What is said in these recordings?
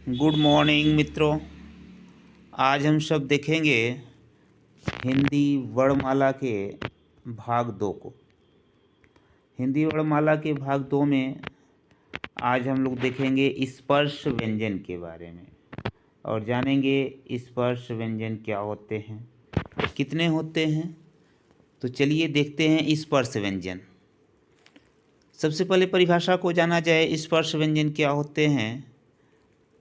Good morning मित्रों। आज हम सब देखेंगे हिंदी वर्णमाला के भाग 2 को। हिंदी वर्णमाला के भाग 2 में आज हम लोग देखेंगे स्पर्श व्यंजन के बारे में और जानेंगे स्पर्श व्यंजन क्या होते हैं, कितने होते हैं। तो चलिए देखते हैं स्पर्श व्यंजन। सबसे पहले परिभाषा को जाना जाए, स्पर्श व्यंजन क्या होते हैं।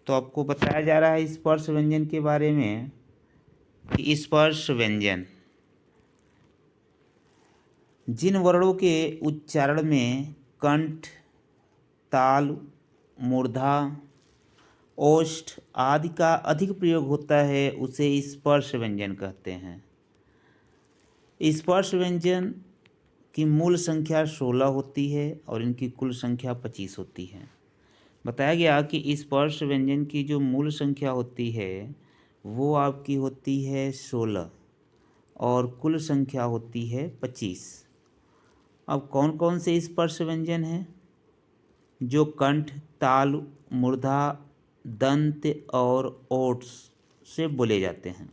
तो आपको बताया जा रहा है स्पर्श व्यंजन के बारे में कि स्पर्श व्यंजन जिन वर्णों के उच्चारण में कंठ, ताल, मूर्धा, ओष्ठ आदि का अधिक प्रयोग होता है उसे स्पर्श व्यंजन कहते हैं। स्पर्श व्यंजन की मूल संख्या 16 होती है और इनकी कुल संख्या 25 होती है। बताया गया कि स्पर्श व्यंजन की जो मूल संख्या होती है वो आपकी होती है 16 और कुल संख्या होती है 25। अब कौन कौन से स्पर्श व्यंजन हैं जो कंठ, ताल, मूर्धा, दंत और ओठ से बोले जाते हैं।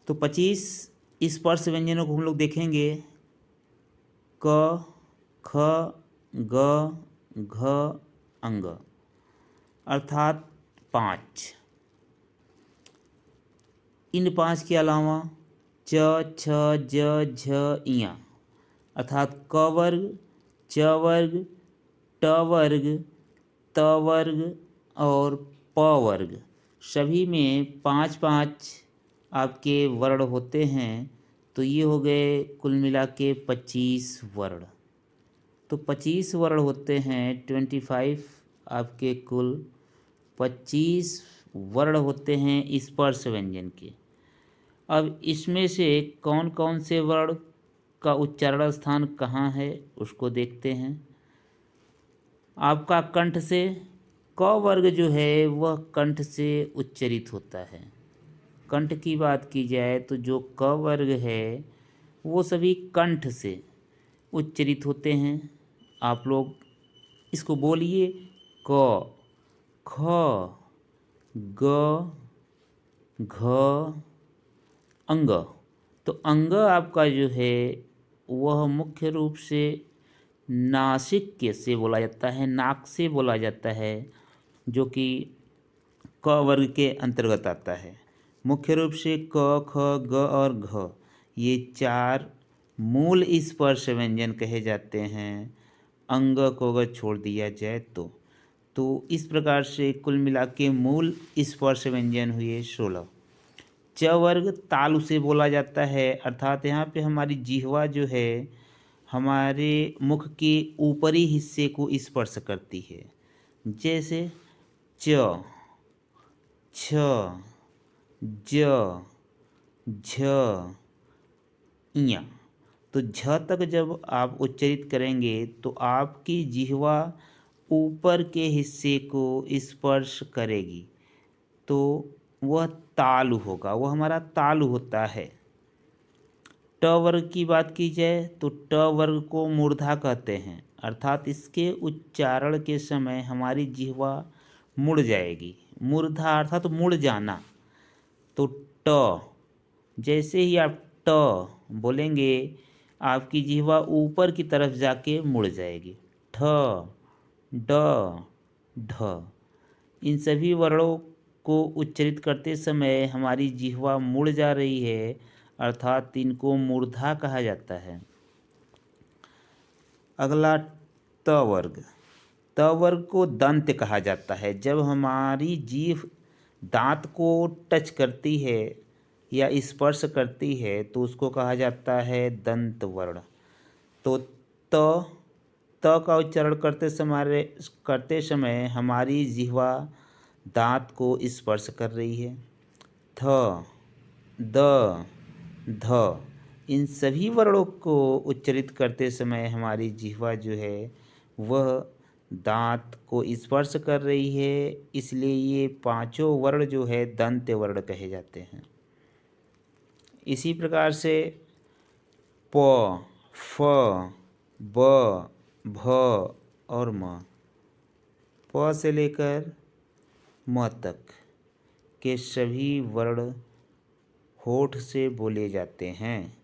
तो 25 स्पर्श व्यंजनों को हम लोग देखेंगे। क, ख, ग, घ, अंग अर्थात 5। इन 5 के अलावा च, छ, ज, झ, इया अर्थात क वर्ग, च वर्ग, ट वर्ग, त वर्ग और प वर्ग सभी में 5-5 आपके वर्ण होते हैं। तो ये हो गए कुल मिला के 25 वर्ण। तो 25 वर्ण होते हैं, 25 आपके कुल 25 वर्ण होते हैं स्पर्श व्यंजन के। अब इसमें से कौन कौन से वर्ण का उच्चारण स्थान कहाँ है उसको देखते हैं। आपका कंठ से क वर्ग जो है वह कंठ से उच्चरित होता है। कंठ की बात की जाए तो जो क वर्ग है वो सभी कंठ से उच्चरित होते हैं। आप लोग इसको बोलिए, क, ख, ग, घ, अंग। तो अंग आपका जो है वह मुख्य रूप से नासिक के से बोला जाता है, नाक से बोला जाता है, जो कि क वर्ग के अंतर्गत आता है। मुख्य रूप से क, ख, ग और घ ये 4 मूल स्पर्श व्यंजन कहे जाते हैं, अंग को अगर छोड़ दिया जाए तो इस प्रकार से कुल मिला के मूल स्पर्श व्यंजन हुए 16। च वर्ग तालु से बोला जाता है, अर्थात यहाँ पे हमारी जिह्वा जो है हमारे मुख के ऊपरी हिस्से को स्पर्श करती है। जैसे च, छ, ज, झ, इया। तो झ तक जब आप उच्चरित करेंगे तो आपकी जिह्वा ऊपर के हिस्से को स्पर्श करेगी तो वह तालु होगा, वह हमारा तालु होता है। ट वर्ग की बात की जाए तो ट वर्ग को मूर्धा कहते हैं, अर्थात इसके उच्चारण के समय हमारी जिह्वा मुड़ जाएगी। मूर्धा अर्थात मुड़ जाना। तो ट जैसे ही आप ट बोलेंगे आपकी जिह्वा ऊपर की तरफ जाके मुड़ जाएगी। ठ, ड, ढ इन सभी वर्णों को उच्चरित करते समय हमारी जिह्वा मुड़ जा रही है, अर्थात इनको मूर्धा कहा जाता है। अगला त वर्ग। त वर्ग को दंत कहा जाता है। जब हमारी जीभ दांत को टच करती है या स्पर्श करती है तो उसको कहा जाता है दंत वर्ण। तो त का उच्चारण करते समय हमारी जिह्वा दांत को स्पर्श कर रही है। थ, द, ध इन सभी वर्णों को उच्चरित करते समय हमारी जिह्वा जो है वह दांत को स्पर्श कर रही है, इसलिए ये 5 वर्ण जो है दंत वर्ण कहे जाते हैं। इसी प्रकार से प, फ, ब, भ और म। प से लेकर म तक के सभी वर्ण होठ से बोले जाते हैं,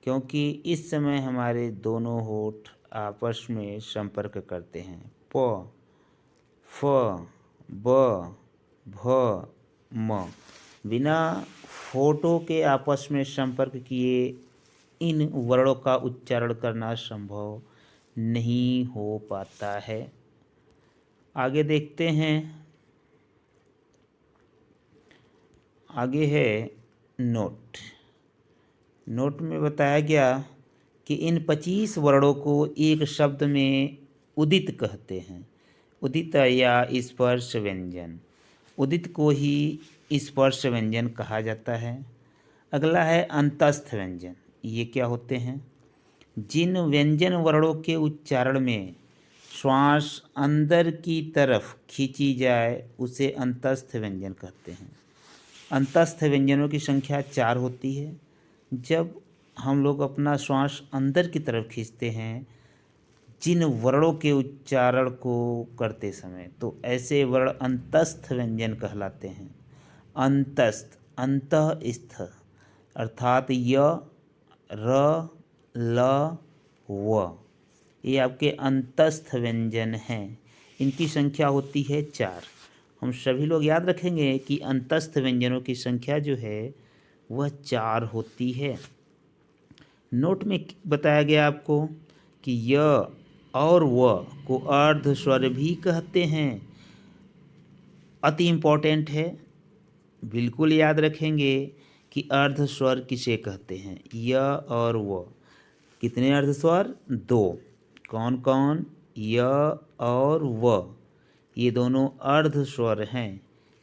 क्योंकि इस समय हमारे दोनों होठ आपस में संपर्क करते हैं। प, फ, ब, भ, म। बिना होठों के आपस में संपर्क किए इन वर्णों का उच्चारण करना संभव नहीं हो पाता है। आगे देखते हैं। आगे है नोट। नोट में बताया गया कि इन 25 वर्णों को एक शब्द में उदित कहते हैं। उदित या स्पर्श व्यंजन। उदित को ही स्पर्श व्यंजन कहा जाता है। अगला है अंतस्थ व्यंजन। ये क्या होते हैं? जिन व्यंजन वर्णों के उच्चारण में श्वास अंदर की तरफ खींची जाए उसे अंतस्थ व्यंजन कहते हैं। अंतस्थ व्यंजनों की संख्या 4 होती है। जब हम लोग अपना श्वास अंदर की तरफ खींचते हैं जिन वर्णों के उच्चारण को करते समय, तो ऐसे वर्ण अंतस्थ व्यंजन कहलाते हैं। अंतस्थ, अंतःस्थ अर्थात य, र, ल, व, ये आपके अंतस्थ व्यंजन हैं। इनकी संख्या होती है 4। हम सभी लोग याद रखेंगे कि अंतस्थ व्यंजनों की संख्या जो है वह 4 होती है। नोट में बताया गया आपको कि य और व को अर्ध स्वर भी कहते हैं। अति इम्पोर्टेंट है, बिल्कुल याद रखेंगे कि अर्ध स्वर किसे कहते हैं। य और व कितने अर्ध स्वर? 2। कौन कौन? य और व, ये दोनों अर्ध स्वर हैं।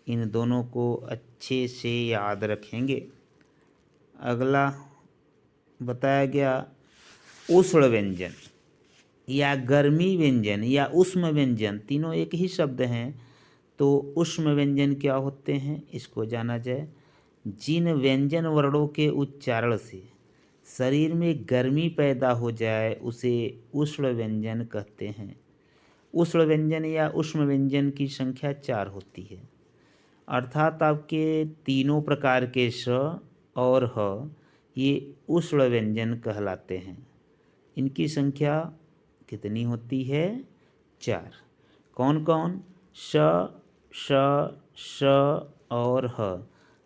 इन दोनों को अच्छे से याद रखेंगे। अगला बताया गया उष्ण व्यंजन या गर्मी व्यंजन या उष्म व्यंजन, तीनों एक ही शब्द हैं। तो उष्म व्यंजन क्या होते हैं, इसको जाना जाए। जिन व्यंजन वर्णों के उच्चारण से शरीर में गर्मी पैदा हो जाए उसे उष्ण व्यंजन कहते हैं। उष्ण व्यंजन या उष्म व्यंजन की संख्या 4 होती है। अर्थात आपके तीनों प्रकार के स और ह ये उष्ण व्यंजन कहलाते हैं। इनकी संख्या कितनी होती है? 4। कौन कौन? श, श, श और ह,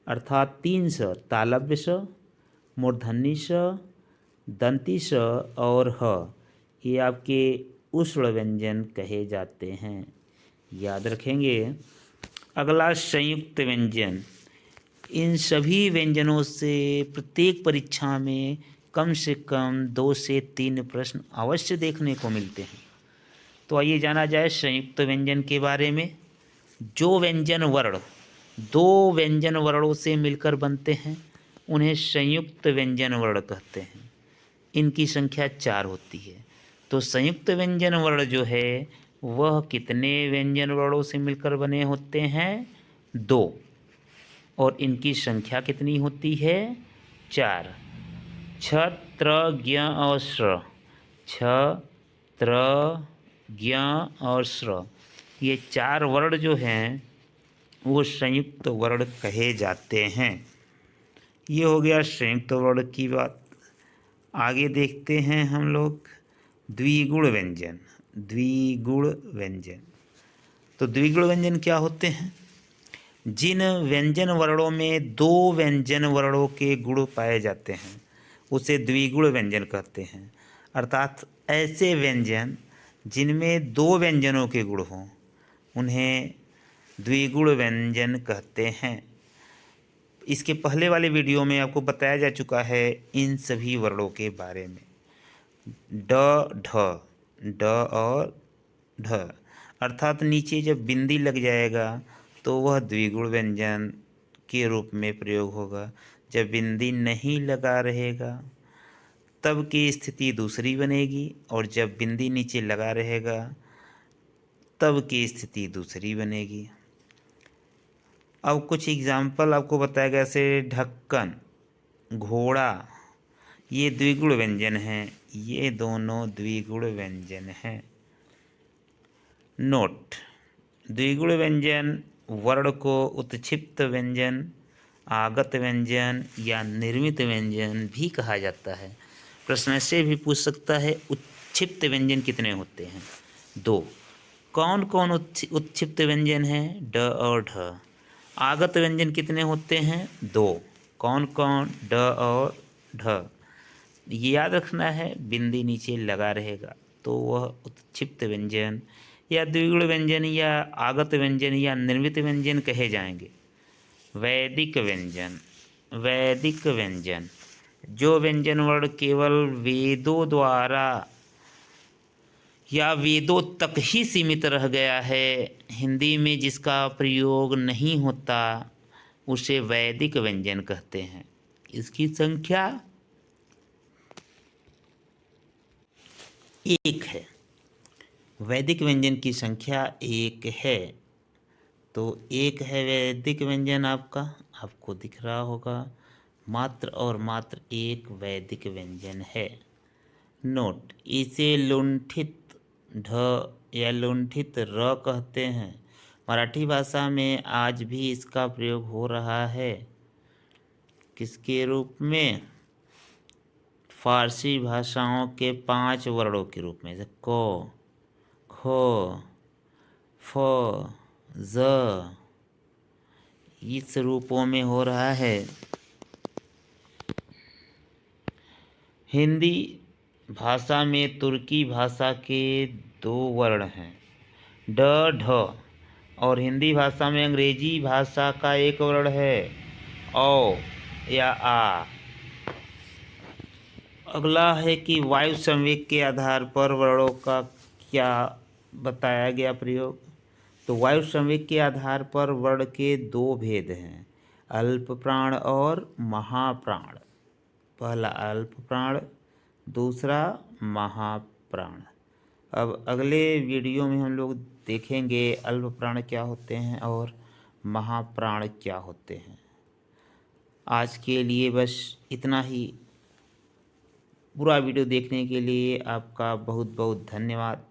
अर्थात 3 स, तालव्य स, मूर्धन्य स, दंती स और ह, ये आपके उष्ण व्यंजन कहे जाते हैं। याद रखेंगे। अगला संयुक्त व्यंजन। इन सभी व्यंजनों से प्रत्येक परीक्षा में कम से कम 2 से 3 प्रश्न अवश्य देखने को मिलते हैं। तो आइए जाना जाए संयुक्त व्यंजन के बारे में। जो व्यंजन वर्ण 2 व्यंजन वर्णों से मिलकर बनते हैं उन्हें संयुक्त व्यंजन वर्ण कहते हैं। इनकी संख्या 4 होती है। तो संयुक्त व्यंजन वर्ण जो है वह कितने व्यंजन वर्णों से मिलकर बने होते हैं? 2। और इनकी संख्या कितनी होती है? 4। छ, त्र, ज्ञ और श्र। छ, त्र, ज्ञ और श्र, ये 4 वर्ण जो हैं वो संयुक्त वर्ण कहे जाते हैं। ये हो गया संयुक्त वर्ण की बात। आगे देखते हैं हम लोग द्विगुण व्यंजन। द्विगुण व्यंजन, तो द्विगुण व्यंजन क्या होते हैं? जिन व्यंजन वर्णों में 2 व्यंजन वर्णों के गुण पाए जाते हैं उसे द्विगुण व्यंजन कहते हैं। अर्थात ऐसे व्यंजन जिनमें 2 व्यंजनों के गुण हों उन्हें द्विगुण व्यंजन कहते हैं। इसके पहले वाले वीडियो में आपको बताया जा चुका है इन सभी वर्णों के बारे में। ड, ढ, ड और ढ, अर्थात नीचे जब बिंदी लग जाएगा तो वह द्विगुण व्यंजन के रूप में प्रयोग होगा। जब बिंदी नहीं लगा रहेगा तब की स्थिति दूसरी बनेगी, और जब बिंदी नीचे लगा रहेगा तब की स्थिति दूसरी बनेगी। अब कुछ एग्जाम्पल आपको बताया गया, जैसे ढक्कन, घोड़ा, ये द्विगुण व्यंजन हैं। ये दोनों द्विगुण व्यंजन हैं। नोट। द्विगुण व्यंजन वर्ण को उत्क्षिप्त व्यंजन, आगत व्यंजन या निर्मित व्यंजन भी कहा जाता है। प्रश्न ऐसे भी पूछ सकता है, उत्क्षिप्त व्यंजन कितने होते हैं? 2। कौन कौन उत्क्षिप्त व्यंजन हैं? ड और ढ। आगत व्यंजन कितने होते हैं? 2। कौन कौन? ड और ढ। ये याद रखना है, बिंदी नीचे लगा रहेगा तो वह उत्क्षिप्त व्यंजन या द्विगुण व्यंजन या आगत व्यंजन या निर्मित व्यंजन कहे जाएंगे। वैदिक व्यंजन, वैदिक व्यंजन जो व्यंजन वर्ण केवल वेदों द्वारा या वेदों तक ही सीमित रह गया है, हिंदी में जिसका प्रयोग नहीं होता, उसे वैदिक व्यंजन कहते हैं। इसकी संख्या 1 है। वैदिक व्यंजन की संख्या 1 है। तो 1 है वैदिक व्यंजन आपको दिख रहा होगा। मात्र और मात्र 1 वैदिक व्यंजन है। नोट, इसे लुंठित ढ या लुंठित र कहते हैं। मराठी भाषा में आज भी इसका प्रयोग हो रहा है। किसके रूप में? फारसी भाषाओं के 5 वर्णों के रूप में, जैसे क, ख, फ, ज, इस रूपों में हो रहा है। हिंदी भाषा में तुर्की भाषा के 2 वर्ण हैं, ड, ढ, और हिंदी भाषा में अंग्रेजी भाषा का 1 वर्ण है, औ या आ। अगला है कि वायु संवेग के आधार पर वर्णों का क्या बताया गया प्रयोग। तो वायु संवेग के आधार पर वर्ण के 2 भेद हैं, अल्प प्राण और महाप्राण। पहला अल्प प्राण, दूसरा महाप्राण। अब अगले वीडियो में हम लोग देखेंगे अल्प प्राण क्या होते हैं और महाप्राण क्या होते हैं। आज के लिए बस इतना ही। पूरा वीडियो देखने के लिए आपका बहुत बहुत धन्यवाद।